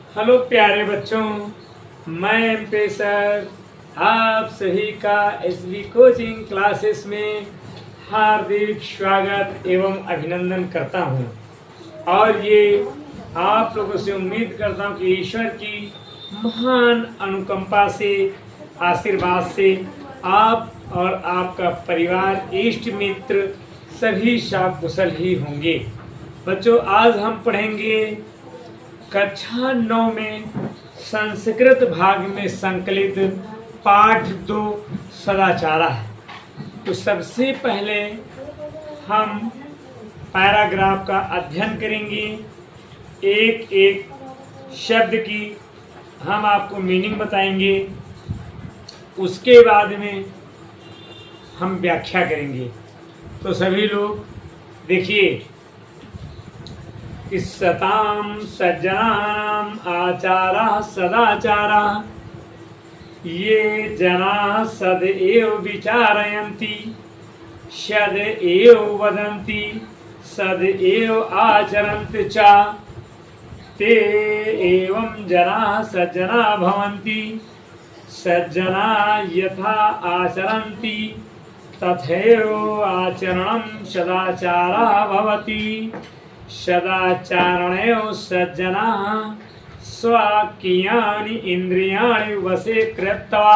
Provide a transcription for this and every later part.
Hello प्यारे बच्चों, मैं एमपी सर आप सभी का एसबी कोचिंग क्लासेस में हार्दिक स्वागत एवं अभिनंदन करता हूं। और ये आप लोगों से उम्मीद करता हूं कि ईश्वर की महान अनुकंपा से, आशीर्वाद से आप और आपका परिवार, इष्ट मित्र सभी सकुशल ही होंगे। बच्चों, आज हम पढ़ेंगे कक्षा 9 में संस्कृत भाग में संकलित पाठ 2 सदाचारा है। तो सबसे पहले हम पैराग्राफ का अध्ययन करेंगे। एक एक शब्द की हम आपको मीनिंग बताएंगे, उसके बाद में हम व्याख्या करेंगे। तो सभी लोग देखिए, सतां सज्जनानाम् आचारः सदाचारः, ये जनाः सदैव विचारयन्ति, सदैव वदन्ति, सदैव आचरन्ति च, ते एवं जनाः सज्जना भवन्ति। सज्जना यथा आचरन्ति तथैव आचरणं सदाचारः भवति। सदाचारणेन सज्जनाः स्वकीयानि इन्द्रियाणि वशे कृत्वा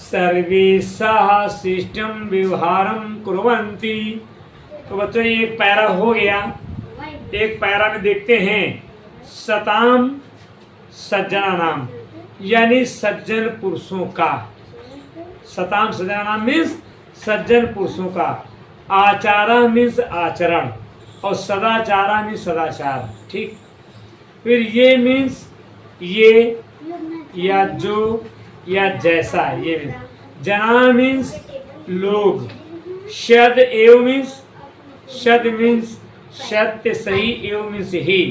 सर्वेषां शिष्टं व्यवहारं कुर्वन्ति। तो बच्चों, ये एक पैरा हो गया। एक पैरा में देखते हैं सताम सज्जनानाम, यानी सज्जन पुरुषों का। सताम सज्जनानाम मीन्स सज्जन पुरुषों का। आचारा मीन्स आचरण, और सदाचारा मीन्स सदाचार। ठीक, फिर ये मीन्स ये, या जो, या जैसा। ये मीन्स जना मीन्स लोग। शद एव मीन्स, शद मीन्स सत्य, सही, एव मीन्स ही।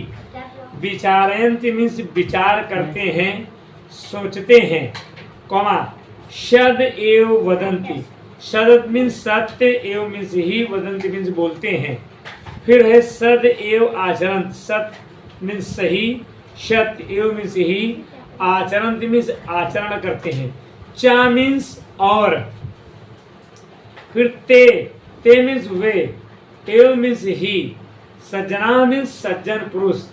विचारयंत मीन्स विचार करते हैं, सोचते हैं, कौमा शद एव वदंती। सद मीन्स सत्य, एव मीन्स ही, वदंती मीन्स बोलते हैं। फिर है सद एव आचरण। सत्य मीन्स सही, सत्य एव मीन्स ही, आचरण मीन्स आचरण करते हैं। चा मीन्स और। फिर ते मीन्स वे, एव मीन्स ही। सज्जना मीन्स सज्जन पुरुष।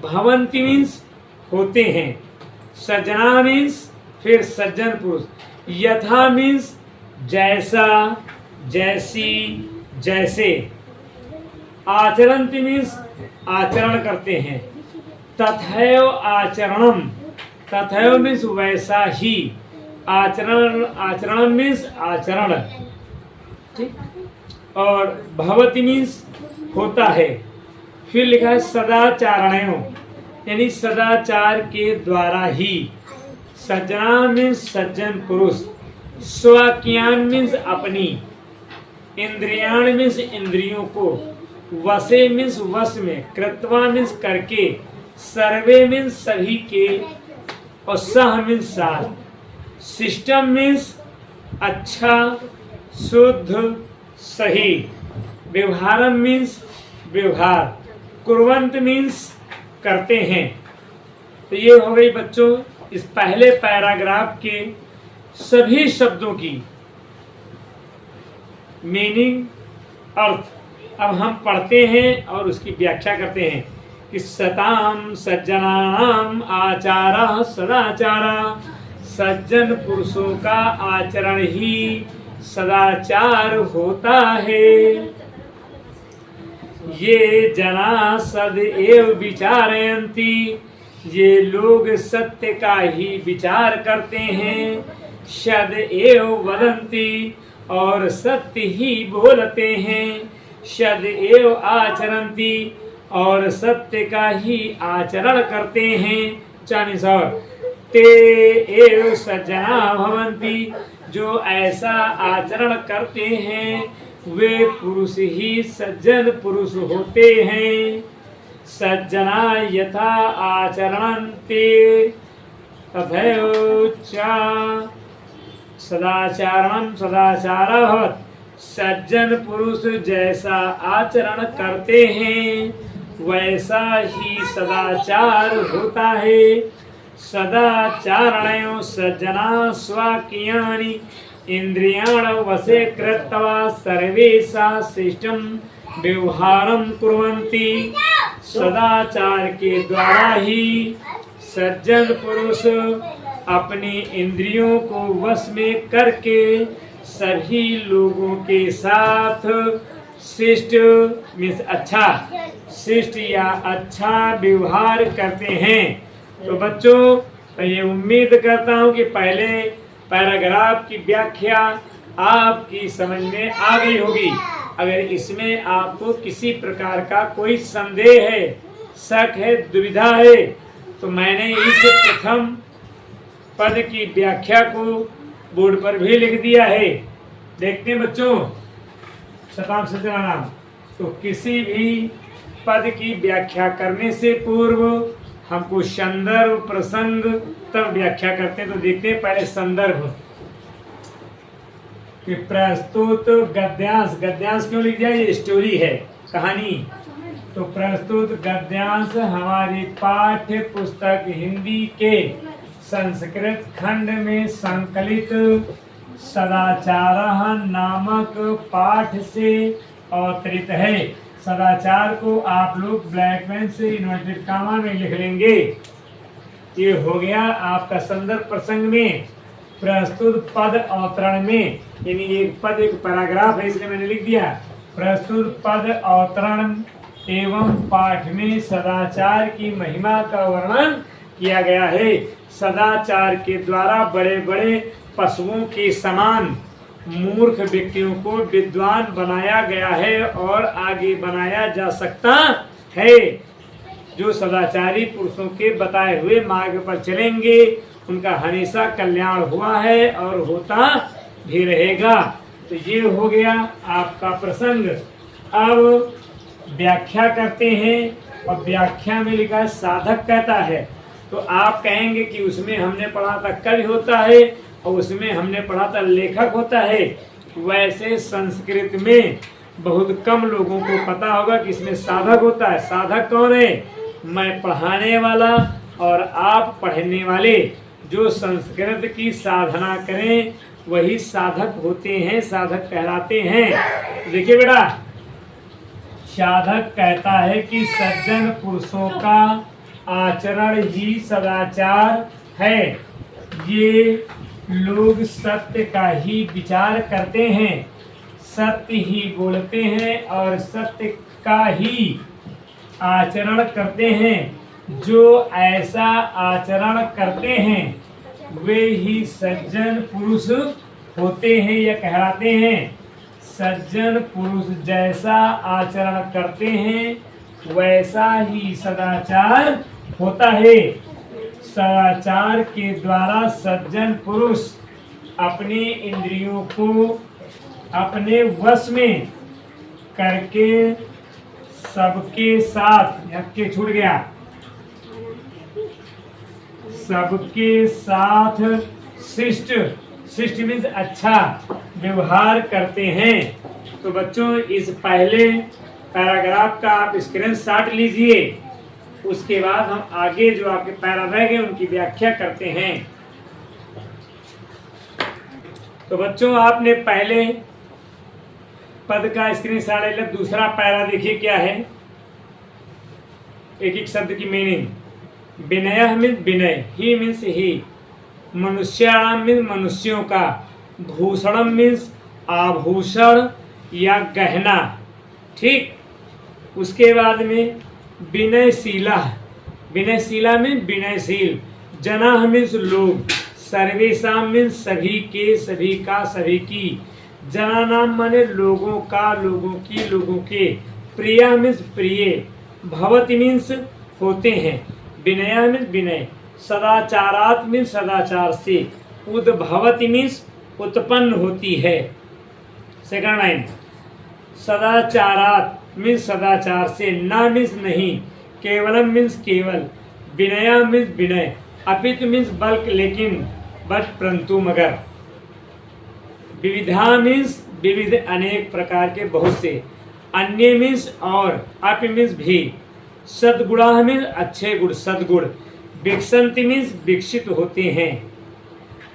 भवंती मीन्स होते हैं। सज्जना मीन्स फिर सज्जन पुरुष। यथा मीन्स जैसा, जैसी, जैसे। आचरन्ति मीन्स आचरण करते हैं। तथैव आचरणम, तथैव मीन्स वैसा ही। आचरण, आचरण मीन्स आचरण। ठीक, और भवति मीन्स होता है। फिर लिखा है सदाचारणेय, यानी सदाचार के द्वारा ही। सज्जना मीन्स सज्जन पुरुष। स्वकीयान मीन्स अपनी। इंद्रियाण मीन्स इंद्रियों को। वशे मीन्स वश में। कृत्वा मीन्स करके। सर्वे मीन्स सभी के। और सह मीन्स साथ। सिस्टम मीन्स अच्छा, शुद्ध, सही। व्यवहारम मीन्स व्यवहार। कुर्वंत मीन्स करते हैं। तो ये हो गई बच्चों इस पहले पैराग्राफ के सभी शब्दों की मीनिंग, अर्थ। अब हम पढ़ते हैं और उसकी व्याख्या करते हैं कि सताम सज्जनानाम आचारः सदाचारः, सज्जन पुरुषों का आचरण ही सदाचार होता है। ये जना सदैव विचारयन्ति, ये लोग सत्य का ही विचार करते हैं। सदैव वदन्ति, और सत्य ही बोलते हैं। सदैव आचरन्ति, और सत्य का ही आचरण करते हैं। चालीस और ते एव सज्जना भवन्ति, जो ऐसा आचरण करते हैं वे पुरुष ही सज्जन पुरुष होते हैं। सज्जना यथा आचरणन्ते तथैव च सदाचारणं सदाचारः भवति। सज्जन पुरुष जैसा आचरण करते हैं वैसा ही सदाचार होता है। सदाचारणयो सज्जना स्वाकीयानि इंद्रियाण वशे कृत्वा सर्वेषा शिष्टम व्यवहारम कुर्वन्ति। सदाचार के द्वारा ही सज्जन पुरुष अपनी इंद्रियों को वश में करके सभी लोगों के साथ शिष्ट मीन्स अच्छा शिष्ट या अच्छा व्यवहार करते हैं। तो बच्चों ये उम्मीद करता हूँ कि पहले पैराग्राफ की व्याख्या आपकी समझ में आ गई होगी। अगर इसमें आपको किसी प्रकार का कोई संदेह है, शक है, दुविधा है, तो मैंने इस प्रथम पद की व्याख्या को बोर्ड पर भी लिख दिया है। देखते हैं बच्चों, शताम सज्जनानाम। तो किसी भी पद की व्याख्या करने से पूर्व हमको संदर्भ प्रसंग तब व्याख्या करते हैं। तो देखते हैं पहले संदर्भ कि प्रस्तुत गद्यांश, गद्यांश क्यों लिख दिया, ये स्टोरी है, कहानी। तो प्रस्तुत गद्यांश हमारी पाठ्य पुस्तक हिंदी के संस्कृत खंड में संकलित सदाचार नामक पाठ से अवतरित है। सदाचार को आप लोग ब्लैक पेन से इन्वर्टेड कामा में लिख लेंगे। ये हो गया आपका संदर्भ प्रसंग में। प्रस्तुत पद अवतरण में, यानी एक पद एक पैराग्राफ है इसलिए मैंने लिख दिया। प्रस्तुत पद अवतरण एवं पाठ में सदाचार की महिमा का वर्णन किया गया है। सदाचार के द्वारा बड़े बड़े पशुओं के समान मूर्ख व्यक्तियों को विद्वान बनाया गया है और आगे बनाया जा सकता है। जो सदाचारी पुरुषों के बताए हुए मार्ग पर चलेंगे उनका हमेशा कल्याण हुआ है और होता भी रहेगा। तो ये हो गया आपका प्रसंग। अब व्याख्या करते हैं और व्याख्या में लिखा है साधक कहता है। तो आप कहेंगे कि उसमें हमने पढ़ा था कवि होता है और उसमें हमने पढ़ा था लेखक होता है। वैसे संस्कृत में बहुत कम लोगों को पता होगा कि इसमें साधक होता है। साधक कौन है? मैं पढ़ाने वाला और आप पढ़ने वाले जो संस्कृत की साधना करें वही साधक होते हैं, साधक कहलाते हैं। देखिए बेटा, साधक कहता है कि सज्जन पुरुषों का आचरण ही सदाचार है। ये लोग सत्य का ही विचार करते हैं, सत्य ही बोलते हैं और सत्य का ही आचरण करते हैं। जो ऐसा आचरण करते हैं वे ही सज्जन पुरुष होते हैं या कहलाते हैं। सज्जन पुरुष जैसा आचरण करते हैं वैसा ही सदाचार होता है। सदाचार के द्वारा सज्जन पुरुष अपने इंद्रियों को अपने वश में करके सबके साथ, के छूट गया, सबके साथ शिष्ट, शिष्ट मीन्स अच्छा व्यवहार करते हैं। तो बच्चों इस पहले पैराग्राफ का आप स्क्रीनशॉट लीजिए, उसके बाद हम आगे जो आपके पैरा रह गए उनकी व्याख्या करते हैं। तो बच्चों आपने पहले पद का स्क्रीनशॉट ले लिया। दूसरा पैरा देखिए क्या है, एक एक शब्द की मीनिंग। विनय मीन्स विनय, ही मीन्स ही, मनुष्याणाम मीन्स मनुष्यों का, भूषणम मीन्स आभूषण या गहना, ठीक। उसके बाद में विनयशीला, विनयशीला मीन्स विनयशील, जना मीन्स लोग, सर्वेशा मीन्स सभी के, सभी का, सभी की, जना नाम माने लोगों का, लोगों की, लोगों के, प्रिया मीन्स प्रिय, भवति मीन्स होते हैं, विनय मीन्स विनय, सदाचारात मीन्स सदाचार से, उद्भवति मीन्स उत्पन्न होती है। सेकंड लाइन, सदाचारात मीन्स सदाचार से, ना मीन्स नहीं, केवलम मीन्स केवल, विनया मीन्स विनय, अपितु मीन्स बल्कि लेकिन, बट परंतु मगर, विविधा मीन्स विविध अनेक प्रकार के बहुत से, अन्य मीन्स और, अप मीन्स भी, सद्गुणा मीन्स अच्छे गुण, सद्गुण। विकसंति मीन्स विकसित होते हैं।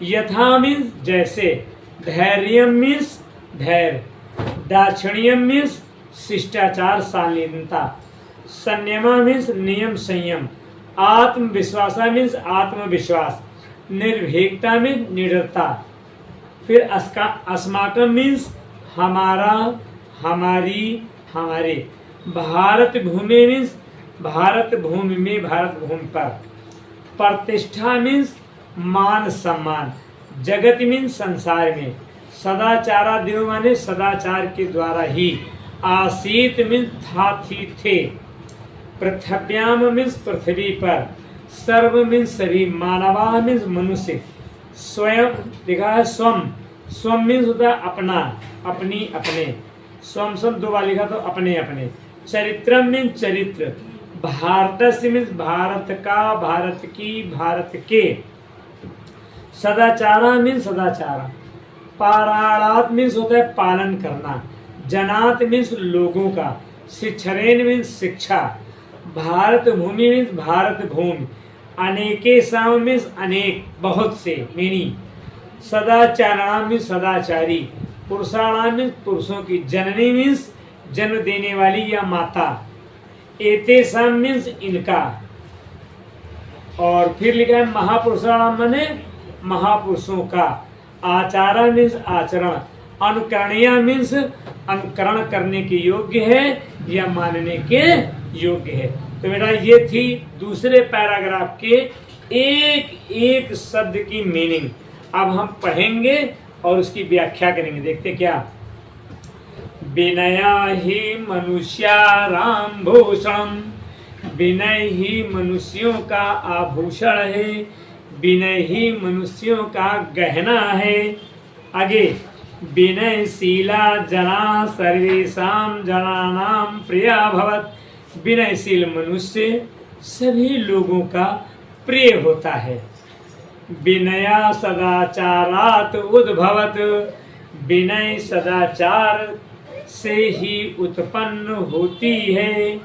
यथा मीन्स जैसे। धैर्य मीन्स धैर्य। दाक्षिण्यम मीन्स शिष्टाचार, शालीनता। संयमा मीन्स नियम, संयम। आत्मविश्वास मीन्स आत्मविश्वास। निर्भीकता मीन्स निडरता। फिर अस्माकम मीन्स हमारा, हमारी, हमारे। भारत भूमि मीन्स भारत भूमि में, भारत भूमि पर। प्रतिष्ठा मीन्स मान सम्मान। जगत मीन्स संसार में। सदाचारा देव माने सदाचार के द्वारा ही। आसीत मीन्स था, थी, थे। पृथ्व्याम मीन्स पृथ्वी पर। सर्व मीन्स सभी। मानवा मीन्स मनुष्य। स्वयं लिखा है स्वम। स्वम मीन्स होता है अपना, अपनी, अपने। स्वम शब्द दो बार लिखा तो अपने, अपने। चरित्रम मीन्स चरित्र। भारत मीन्स भारत का, भारत की, भारत के। सदाचारा मीन्स सदाचारा। पाराणात मीन्स होता है पालन करना। जनात मीन्स लोगों का। शिक्षरेन मीन्स शिक्षा। भारत भूमि मीन्स भारत भूमि। अनेके साम मीन्स अनेक, बहुत से, मेनी। सदाचारणा मीन्स सदाचारी। पुरुषाणाम मीन्स पुरुषों की। जननी मीन्स जन्म देने वाली या माता। एतेषाम मीन्स इनका। और फिर लिखा है महापुरुषाणाम माने महापुरुषों का। आचारा मीन्स आचरण। अनुकरणीय मीन्स अनुकरण करने के योग्य है या मानने के योग्य है। तो बेटा ये थी दूसरे पैराग्राफ के एक एक शब्द की मीनिंग। अब हम पढ़ेंगे और उसकी व्याख्या करेंगे। देखते क्या। विनया ही मनुष्याराम भूषण। विनय ही मनुष्यों का आभूषण है। विनय ही मनुष्यों का गहना है। आगे। विनयशीला जना सर्वेषां जनानां प्रिया भवत। विनयशील मनुष्य सभी लोगों का प्रिय होता है। विनया सदाचारात उद्भवत। विनय सदाचार से ही उत्पन्न होती है।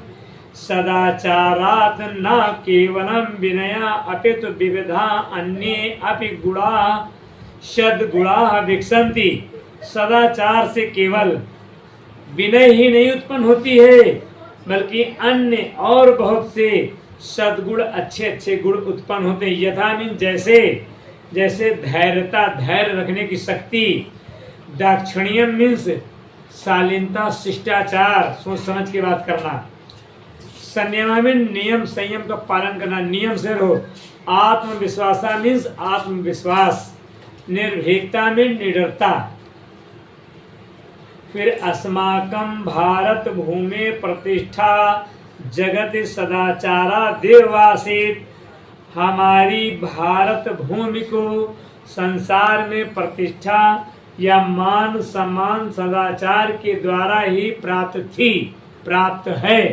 सदाचारात न केवलम विनया अपितु विविधा अन्ये अपि गुणा सद्गुणा विकसन्ति। सदाचार से केवल विनय ही नहीं उत्पन्न होती है, बल्कि अन्य और बहुत से सद्गुण, अच्छे अच्छे गुण उत्पन्न होते हैं। यथा मीन्स जैसे। जैसे धैर्यता, धैर्य रखने की शक्ति। दाक्षिण्यम मीन्स शालीनता, शिष्टाचार, सोच समझ के बात करना। संयम में नियम, संयम का पालन करना, नियम से रहो। आत्मविश्वास मीन्स आत्मविश्वास। निर्भीकता में निडरता। फिर अस्माकं भारत भूमि प्रतिष्ठा जगत सदाचारा देवासित। हमारी भारत भूमि को संसार में प्रतिष्ठा या मान सम्मान सदाचार के द्वारा ही प्राप्त है।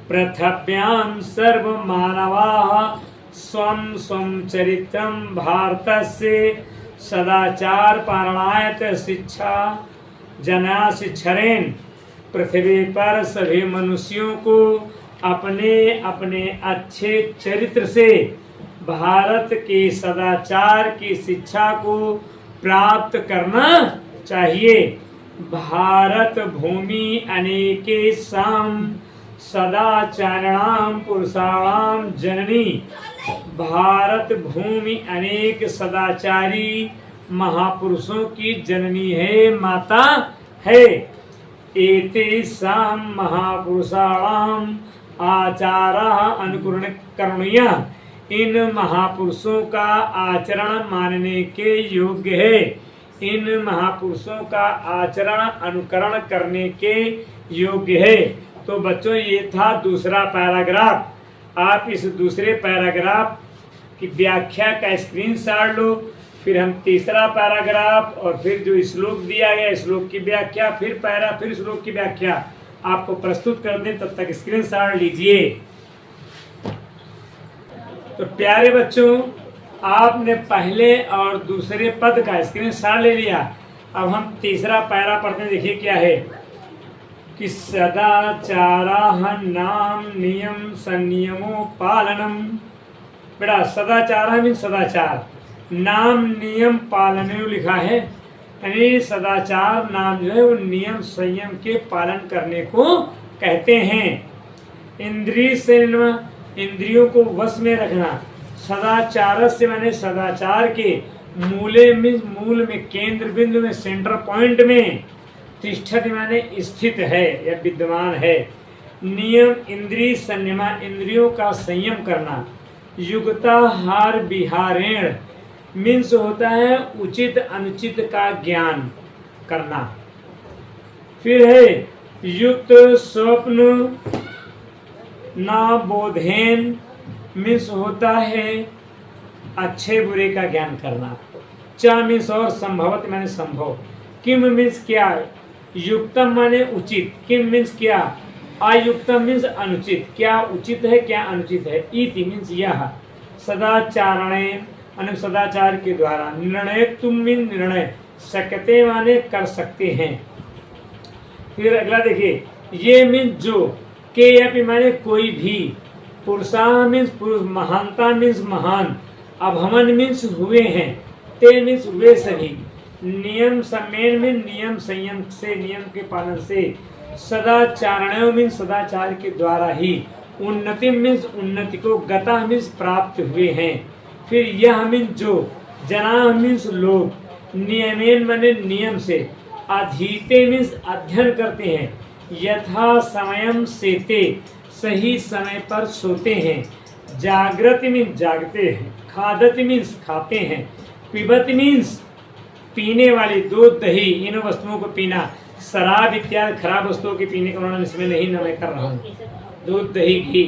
पृथ्व्यां सर्व मानवाः स्वं स्वं चरित्रं भारतस्य सदाचार पारणायत शिक्षा जना शिक्षरेन। पृथ्वी पर सभी मनुष्यों को अपने अपने अच्छे चरित्र से भारत के सदाचार की शिक्षा को प्राप्त करना चाहिए। भारत भूमि अनेके साम सदाचारणाम पुरुषाणाम जननी। भारत भूमि अनेक सदाचारी महापुरुषों की जननी है, माता है। एतेषां महापुरुषाणाम आचारः अनुकरणीयः। इन महापुरुषों का आचरण मानने के योग्य है। इन महापुरुषों का आचरण अनुकरण करने के योग्य है। तो बच्चों ये था दूसरा पैराग्राफ। आप इस दूसरे पैराग्राफ की व्याख्या का स्क्रीनशॉट लो। फिर हम तीसरा पैराग्राफ और फिर जो श्लोक दिया गया श्लोक की व्याख्या, फिर श्लोक की व्याख्या आपको प्रस्तुत कर दें। तब तक स्क्रीनशॉट लीजिए। तो प्यारे बच्चों, आपने पहले और दूसरे पद का स्क्रीनशॉट ले लिया। अब हम तीसरा पैरा पढ़ते हैं। देखिए क्या है। कि सदाचाराः नाम नियम संयमो पालनम। बेटा सदाचार मीन सदाचार, नाम नियम पालन लिखा है, यानी सदाचार नाम जो है वो नियम संयम के पालन करने को कहते हैं। इंद्रिय से इंद्रियों को वश में रखना, सदाचार से मैंने सदाचार के मूले में, मूल में, केंद्र बिंदु में, सेंटर पॉइंट में, तिष्ठति माने स्थित है या विद्यमान है। नियम इंद्रिय संयमा, इंद्रियों का संयम करना। युक्ताहार विहारेण मीन्स होता है उचित अनुचित का ज्ञान करना। फिर है युक्त स्वप्न ना बोधेन मीन्स होता है अच्छे बुरे का ज्ञान करना। च मीन्स और संभवत माने संभव। किम मीन्स क्या, युक्तम माने उचित, किम मीन्स क्या, अयुक्तम मीन्स अनुचित, क्या उचित है क्या अनुचित है। इति मीन्स यह, सदाचारणे माने सदाचार के द्वारा, निर्णय तुम मीन निर्णय, सकते माने कर सकते हैं। फिर अगला देखिए, ये मीन्स जो, के या माने कोई भी, पुरुषा मीन्स पुरुष, महानता मीन्स महान, अभमन मीन्स हुए हैं, ते मीन्स वे सभी, नियम सम्मेन में नियम संयम से, नियम के पालन से, सदाचारण मीन्स सदाचार के द्वारा ही, उन्नति मीन्स उन्नति को, गता मीन्स प्राप्त हुए हैं। फिर यह मीन्स जो, जना मीन्स लोग, नियमेन माने नियम से, अधीते मीन्स अध्ययन करते हैं, यथा समयम सेते सही समय पर सोते हैं, जागृत मीन्स जागते हैं, खादत मीन्स खाते हैं, पिबत मीन्स पीने वाली, दूध दही इन वस्तुओं को पीना, शराब इत्यादि खराब वस्तुओं के पीने का वर्णन इसमें नहीं न मैं कर रहा हूँ। दूध दही घी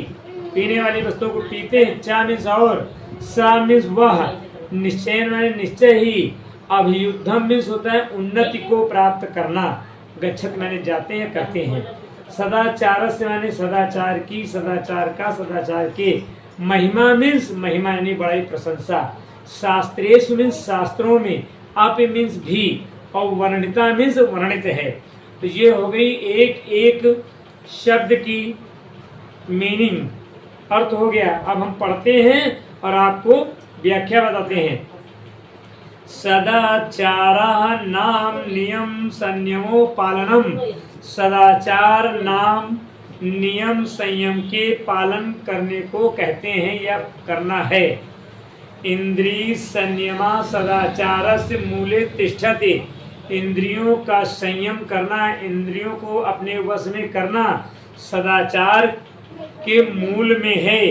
पीने वाली वस्तुओं को पीते हैं। चा मीन्स और, सा मीन्स वह, निश्चय माने निश्चय ही, अभियुद्धम मीन्स होता है उन्नति को प्राप्त करना, गच्छत माने जाते हैं करते हैं। सदाचार से माने सदाचार की, सदाचार का, सदाचार के। महिमा मीन्स महिमा यानी बड़ाई प्रशंसा। शास्त्रेश मीन्स शास्त्रों में, आप मीन्स भी, और वर्णिता मीन्स वर्णित है। तो ये हो गई एक एक शब्द की मीनिंग, अर्थ हो गया। अब हम पढ़ते हैं और आपको व्याख्या बताते हैं। सदाचार नाम नियम संयमो पालनम, सदाचार नाम नियम संयम के पालन करने को कहते हैं या करना है। इंद्रिय संयमा सदाचारस्य मूले तिष्ठति, इंद्रियों का संयम करना, इंद्रियों को अपने वश में करना सदाचार के मूल में है।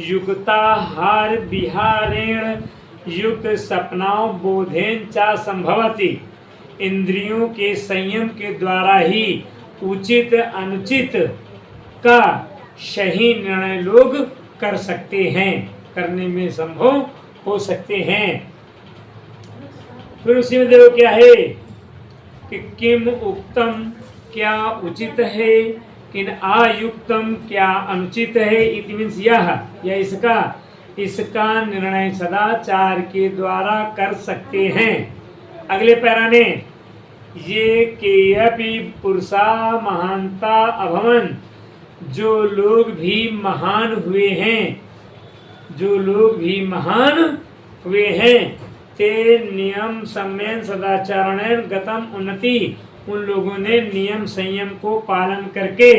युक्ताहार विहारेण युक्त सपनाओं बोधेन चा संभवति, इंद्रियों के संयम के द्वारा ही उचित अनुचित का सही निर्णय लोग कर सकते हैं, करने में संभव हो सकते हैं। फिर उसी में देखो क्या है कि किम उक्तम क्या उचित है, किन आयुक्तम क्या अनुचित है। इति मीन्स यह इसका निर्णय सदाचार के द्वारा कर सकते हैं। अगले पैरा में ये केयपि पुरुषा महानता अभमन, जो लोग भी महान हुए हैं, जो लोग भी महान हुए हैं, ते नियम सम्यन सदाचारण गतम उन्नति, उन लोगों ने नियम संयम को पालन करके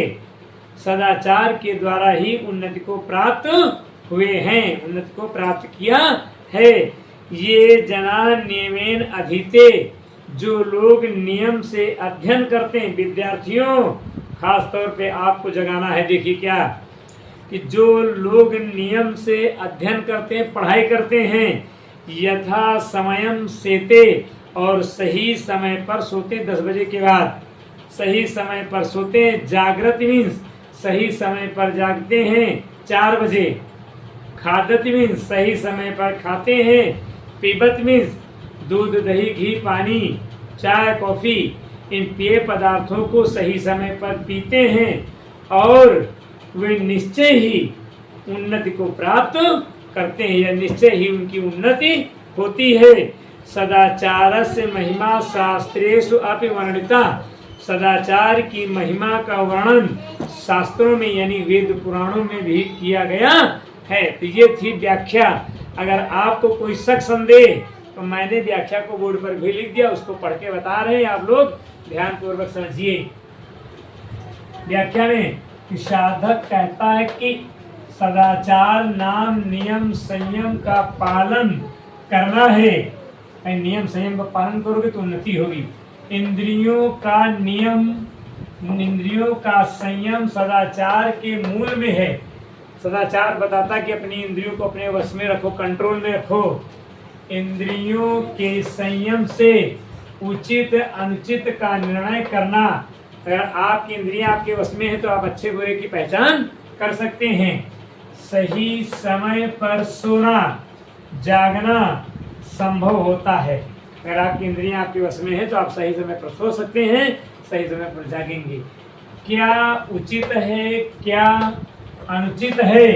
सदाचार के द्वारा ही उन्नति को प्राप्त हुए हैं, उन्नति को प्राप्त किया है। ये जना नियमेन अधीते, जो लोग नियम से अध्ययन करते हैं। विद्यार्थियों खास तौर पे आपको जगाना है, देखिए क्या कि जो लोग नियम से अध्ययन करते हैं, पढ़ाई करते हैं, यथा समयम सेते, और सही समय पर सोते, 10 बजे के बाद सही समय पर सोते हैं। जागृत मीन्स सही समय पर जागते हैं 4 बजे। खादत मीन्स सही समय पर खाते हैं। पीबत मीन्स दूध दही घी पानी चाय कॉफी इन पेय पदार्थों को सही समय पर पीते हैं, और वे निश्चय ही उन्नति को प्राप्त करते हैं, या निश्चय ही उनकी उन्नति होती है। सदाचार से महिमा शास्त्रेषु अपि वर्णिता, सदाचार की महिमा का वर्णन शास्त्रों में यानी वेद पुराणों में भी किया गया है। तो ये थी व्याख्या। अगर आपको कोई शक संदेह तो मैंने व्याख्या को बोर्ड पर भी लिख दिया, उसको पढ़ के बता रहे हैं, आप लोग ध्यान पूर्वक समझिए। व्याख्या में कि साधक कहता है कि सदाचार नाम नियम संयम का पालन करना है। नियम संयम का पालन करोगे तो उन्नति होगी। इंद्रियों का नियम, इंद्रियों का संयम सदाचार के मूल में है। सदाचार बताता कि अपनी इंद्रियों को अपने वश में रखो, कंट्रोल में रखो। इंद्रियों के संयम से उचित अनुचित का निर्णय करना। अगर आपकी इंद्रियां आपके वश में है तो आप अच्छे बुरे की पहचान कर सकते हैं। सही समय पर सोना जागना संभव होता है। अगर आपकी इंद्रियां आपके वश में है तो आप सही समय पर सो सकते हैं, सही समय पर जागेंगे। क्या उचित है क्या अनुचित है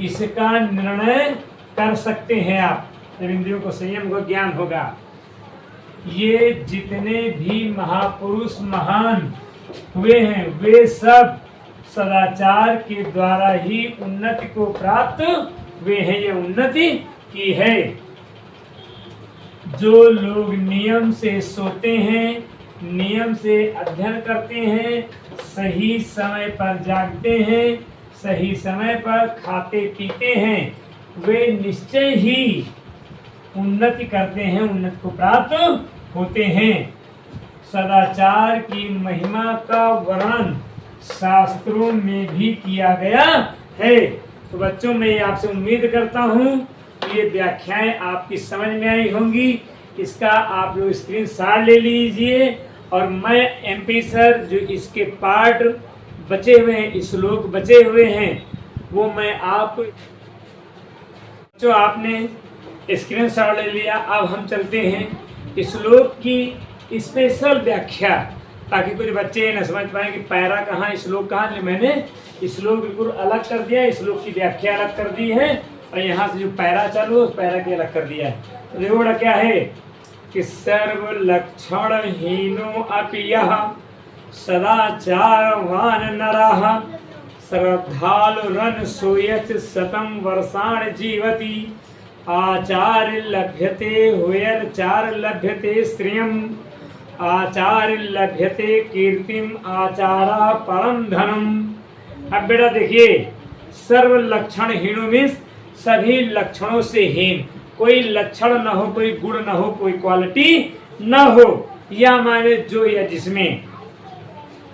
इसका निर्णय कर सकते हैं आप जब इंद्रियों को संयम को ज्ञान होगा। ये जितने भी महापुरुष महान हुए हैं वे सब सदाचार के द्वारा ही उन्नति को प्राप्त हुए हैं। ये उन्नति की है। जो लोग नियम से सोते हैं, नियम से अध्ययन करते हैं, सही समय पर जागते हैं, सही समय पर खाते पीते हैं, वे निश्चय ही उन्नति करते हैं, उन्नति को प्राप्त होते हैं। सदाचार की महिमा का वर्णन शास्त्रों में भी किया गया है। तो बच्चों, मैं आपसे उम्मीद करता हूँ कि ये व्याख्याएं आपकी समझ में आई होंगी। इसका आप लोग स्क्रीनशॉट ले लीजिए और मैं एमपी सर जो इसके पार्ट बचे हुए हैं, श्लोक बचे हुए हैं, वो मैं आप जो आपने स्क्रीनशॉट ले लिया। अब हम चलते हैं श्लोक की स्पेशल व्याख्या, ताकि कुछ बच्चे न समझ पाए कि पैरा कहाँ श्लोक कहाँ। मैंने श्लोक बिल्कुल अलग कर दिया, श्लोक की व्याख्या अलग कर दी है और यहाँ से जो पैरा चालू है उस पैरा के अलग कर दिया है। तो देखो बड़ा क्या है कि सर्व लक्षण हीनो अपि यः सदाचारवान नरः श्रद्धालुरन सूयच शतं वर्षाणि जीवति आचार्य लभ्यते हुयर्चार लभ्यते श्रियम् आचार्य लभ्यते कीर्तिम आचारा परम धनम। अब बेटा देखिए, सर्व लक्षण हीनो मीन्स सभी लक्षणों से हीन, कोई लक्षण न हो, कोई गुण न हो, कोई क्वालिटी न हो, या माने जो या जिसमें।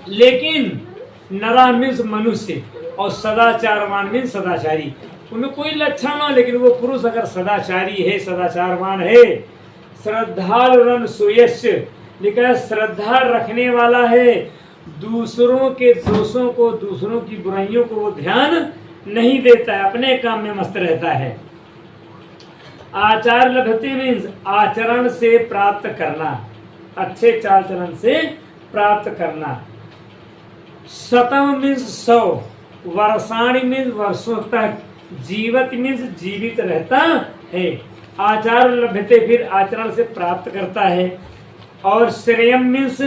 लेकिन नरा मीन्स मनुष्य और सदाचारवान मीन्स सदाचारी, उनमें कोई लक्षण न हो लेकिन वो पुरुष अगर सदाचारी है, सदाचारवान है। श्रद्धालुरन सुयस्य लिखा है, श्रद्धा रखने वाला है, दूसरों के दोषों को, दूसरों की बुराइयों को वो ध्यान नहीं देता है, अपने काम में मस्त रहता है। आचार लभते मीन्स आचरण से प्राप्त करना, अच्छे चाल चलन से प्राप्त करना। शतम मीन्स 100, वर्षाणि मीन्स वर्षों तक, जीवत मीन्स जीवित रहता है। आचार लभते फिर आचरण से प्राप्त करता है। और श्रेयम मीन्स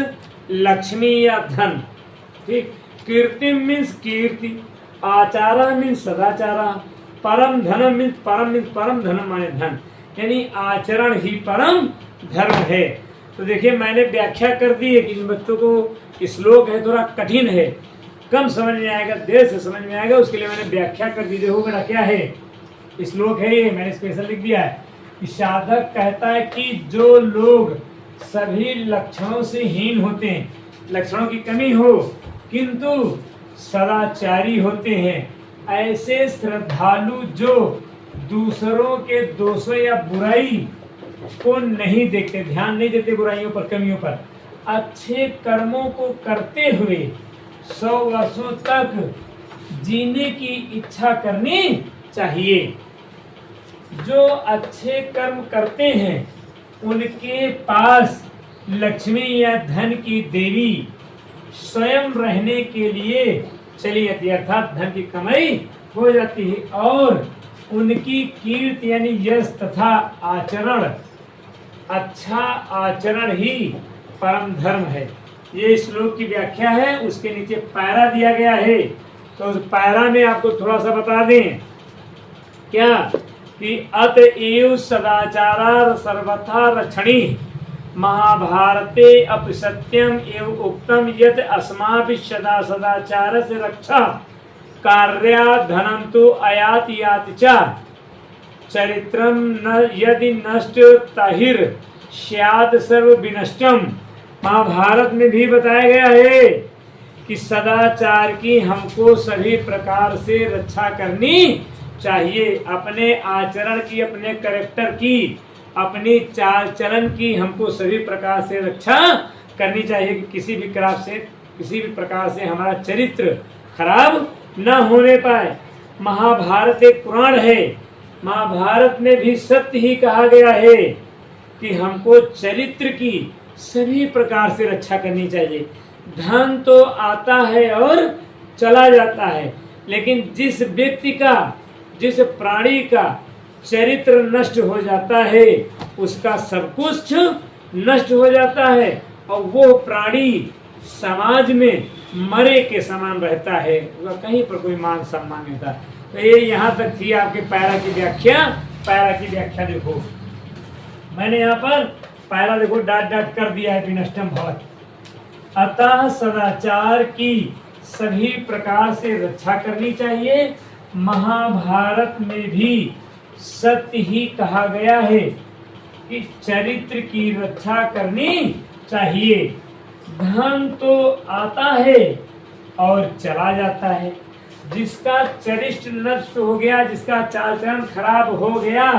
लक्ष्मी या धन, ठीक। कीर्ति मीन्स कीर्ति, आचारा मीन्स सदाचारा, परम धनम मीन्स परम धनम माने धन, यानी आचरण ही परम धर्म है। तो देखिए मैंने व्याख्या कर दी है कि इन बच्चों को श्लोक है थोड़ा कठिन है, कम समझ में आएगा, देर से समझ में आएगा, उसके लिए मैंने व्याख्या कर दी। देखो बेटा क्या है श्लोक है, ये मैंने स्पेशल लिख दिया है कि साधक कहता है कि जो लोग सभी लक्षणों से हीन होते हैं, लक्षणों की कमी हो किंतु सदाचारी होते हैं, ऐसे श्रद्धालु जो दूसरों के दोषों या बुराई को नहीं देखते, ध्यान नहीं देते बुराइयों पर, कमियों पर, अच्छे कर्मों को करते हुए 100 वर्षों तक जीने की इच्छा करनी चाहिए। जो अच्छे कर्म करते हैं उनके पास लक्ष्मी या धन की देवी स्वयं रहने के लिए चली जाती है, अर्थात धन की कमाई हो जाती है। और उनकी कीर्ति यानी यश तथा आचरण, अच्छा आचरण ही परम धर्म है। ये श्लोक की व्याख्या है, उसके नीचे पैरा दिया गया है। तो उस पैरा में आपको थोड़ा सा बता दें क्या कि अतएव सदाचारा सर्वथा रक्षणी महाभारते अपि सत्यम एवं उक्तम यत् अस्माभिः सदा सदाचार से रक्षा कार्या धनम तो आयात यात च चरित्रम न यदि नष्ट ताहिर स्यात् सर्व विनष्टम। महाभारत में भी बताया गया है कि सदाचार की हमको सभी प्रकार से रक्षा करनी चाहिए। अपने आचरण की, अपने कैरेक्टर की, अपनी चाल चलन की हमको सभी प्रकार से रक्षा करनी चाहिए कि किसी भी प्रकार से हमारा चरित्र खराब न होने पाए। महाभारत एक पुराण है, महाभारत में भी सत्य ही कहा गया है कि हमको चरित्र की सभी प्रकार से रक्षा करनी चाहिए। धन तो आता है और चला जाता है, लेकिन जिस व्यक्ति का, जिस प्राणी का चरित्र नष्ट हो जाता है उसका सब कुछ नष्ट हो जाता है और वो प्राणी समाज में मरे के समान रहता है, उसका कहीं पर कोई मान सम्मान नहीं था। तो ये यहाँ तक थी आपके पैरा की व्याख्या। पैरा की व्याख्या देखो, मैंने यहाँ पर पैरा देखो डाट डाट कर दिया है, विनष्टम भवत्। अतः सदाचार की सभी प्रकार से रक्षा करनी चाहिए। महाभारत में भी सत्य ही कहा गया है कि चरित्र की रक्षा करनी चाहिए। धन तो आता है और चला जाता है, जिसका चरित्र नष्ट हो गया, जिसका चाल चलन खराब हो गया,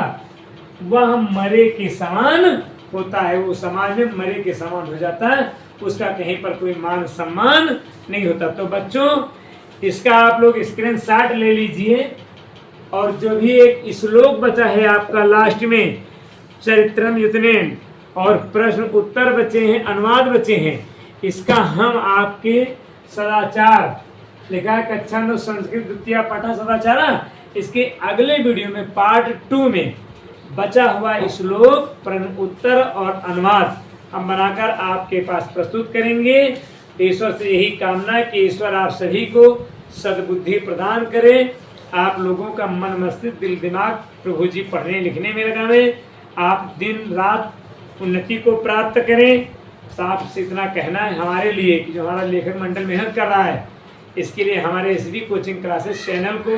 वह मरे के समान होता है, वो समाज में मरे के समान हो जाता है, उसका कहीं पर कोई मान सम्मान नहीं होता। तो बच्चों इसका आप लोग स्क्रीनशॉट ले लीजिए और जो भी एक श्लोक बचा है आपका लास्ट में चरित्रम युतनेन और प्रश्न उत्तर बचे हैं, अनुवाद बचे हैं, इसका हम आपके सदाचार लिखा है कक्षा 9 संस्कृत द्वितीय पाठ सदाचार, इसके अगले वीडियो में पार्ट 2 में बचा हुआ श्लोक प्रश्न उत्तर और अनुवाद हम बनाकर आपके पास प्रस्तुत करेंगे। ईश्वर से यही कामना कि ईश्वर आप सभी को सद्बुद्धि प्रदान करे, आप लोगों का मन मस्तिष्क दिल दिमाग प्रभु जी पढ़ने लिखने में लगावे, आप दिन रात उन्नति को प्राप्त करें। साफ से इतना कहना है हमारे लिए कि जो हमारा लेखक मंडल मेहनत कर रहा है, इसके लिए हमारे एसबी कोचिंग क्लासेस चैनल को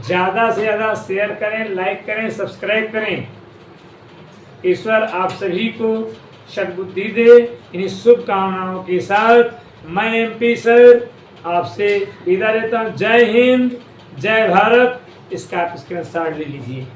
ज़्यादा से ज़्यादा शेयर करें, लाइक करें, सब्सक्राइब करें। ईश्वर आप सभी को सद्बुद्धि दे। इन्हीं शुभकामनाओं के साथ मैं एमपी सर आपसे विदा लेता हूँ। जय हिंद, जय भारत। इसका आप स्क्रीनशॉट ले लीजिए।